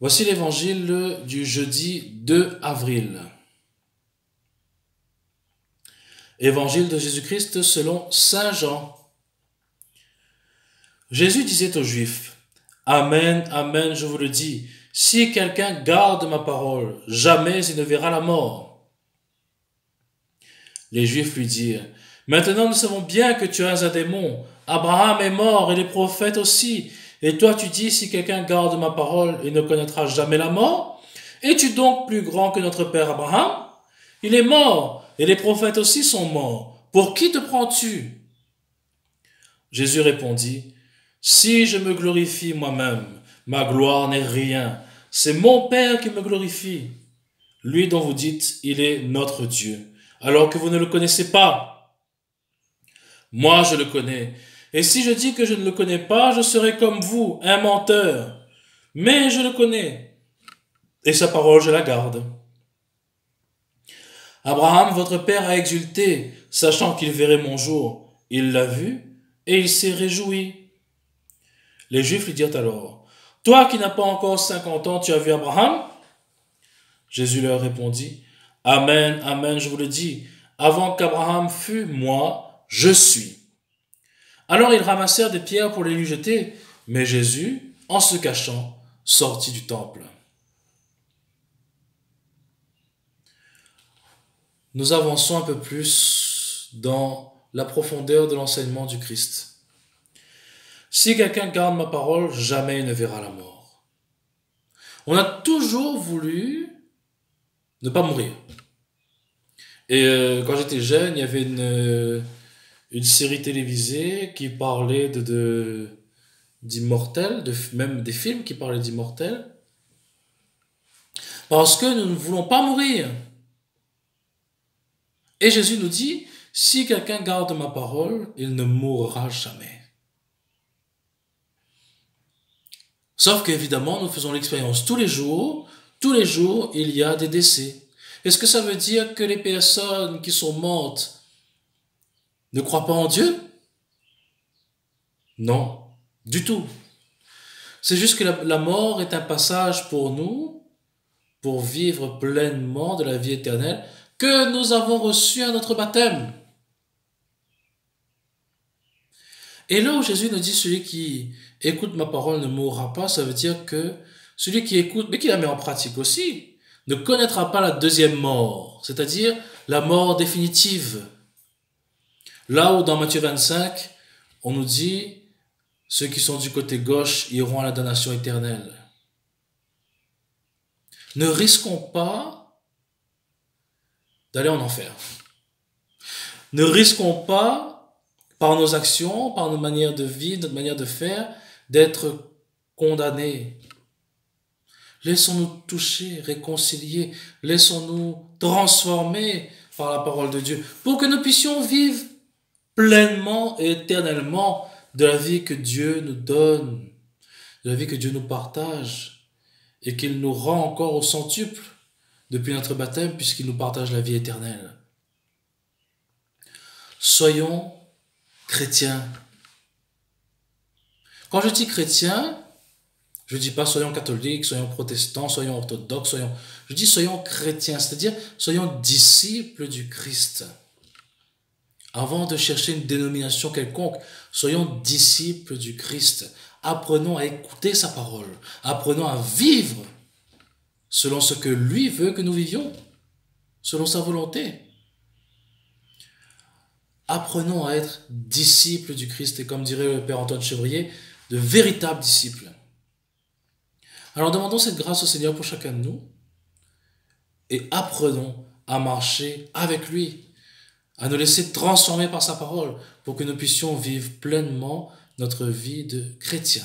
Voici l'évangile du jeudi 2 avril. Évangile de Jésus-Christ selon saint Jean. Jésus disait aux Juifs, « Amen, amen, je vous le dis, si quelqu'un garde ma parole, jamais il ne verra la mort. » Les Juifs lui dirent, « Maintenant nous savons bien que tu as un démon. Abraham est mort et les prophètes aussi. Et toi tu dis, si quelqu'un garde ma parole, il ne connaîtra jamais la mort. Es-tu donc plus grand que notre père Abraham? Il est mort et les prophètes aussi sont morts. Pour qui te prends-tu? » Jésus répondit, « Si je me glorifie moi-même, ma gloire n'est rien. C'est mon Père qui me glorifie. Lui dont vous dites, il est notre Dieu, alors que vous ne le connaissez pas. Moi, je le connais. Et si je dis que je ne le connais pas, je serai comme vous, un menteur. Mais je le connais. Et sa parole, je la garde. Abraham, votre père, a exulté, sachant qu'il verrait mon jour. Il l'a vu, et il s'est réjoui. Les Juifs lui dirent alors, « Toi qui n'as pas encore 50 ans, tu as vu Abraham ?» Jésus leur répondit, « Amen, amen, je vous le dis, avant qu'Abraham fût, moi, je suis. » Alors ils ramassèrent des pierres pour les lui jeter, mais Jésus, en se cachant, sortit du temple. Nous avançons un peu plus dans la profondeur de l'enseignement du Christ. Si quelqu'un garde ma parole, jamais il ne verra la mort. On a toujours voulu ne pas mourir. Et quand j'étais jeune, il y avait une série télévisée qui parlait d'immortels, même des films qui parlaient d'immortels, parce que nous ne voulons pas mourir. Et Jésus nous dit, si quelqu'un garde ma parole, il ne mourra jamais. Sauf qu'évidemment, nous faisons l'expérience tous les jours, il y a des décès. Est-ce que ça veut dire que les personnes qui sont mortes ne croient pas en Dieu? Non, du tout. C'est juste que la mort est un passage pour nous, pour vivre pleinement de la vie éternelle que nous avons reçue à notre baptême. Et là où Jésus nous dit, celui qui écoute ma parole ne mourra pas, ça veut dire que celui qui écoute, mais qui la met en pratique aussi, ne connaîtra pas la deuxième mort, c'est-à-dire la mort définitive. Là où dans Matthieu 25, on nous dit, ceux qui sont du côté gauche iront à la damnation éternelle. Ne risquons pas d'aller en enfer. Ne risquons pas, par nos actions, par nos manières de vivre, notre manière de faire, d'être condamnés. Laissons-nous toucher, réconcilier, laissons-nous transformer par la parole de Dieu, pour que nous puissions vivre pleinement et éternellement de la vie que Dieu nous donne, de la vie que Dieu nous partage, et qu'il nous rend encore au centuple depuis notre baptême, puisqu'il nous partage la vie éternelle. Soyons chrétiens. Quand je dis chrétiens, je ne dis pas soyons catholiques, soyons protestants, soyons orthodoxes, je dis soyons chrétiens, c'est-à-dire soyons disciples du Christ. Avant de chercher une dénomination quelconque, soyons disciples du Christ. Apprenons à écouter sa parole. Apprenons à vivre selon ce que lui veut que nous vivions, selon sa volonté. Apprenons à être disciples du Christ et comme dirait le Père Antoine Chevrier, de véritables disciples. Alors demandons cette grâce au Seigneur pour chacun de nous et apprenons à marcher avec lui, à nous laisser transformer par sa parole pour que nous puissions vivre pleinement notre vie de chrétien.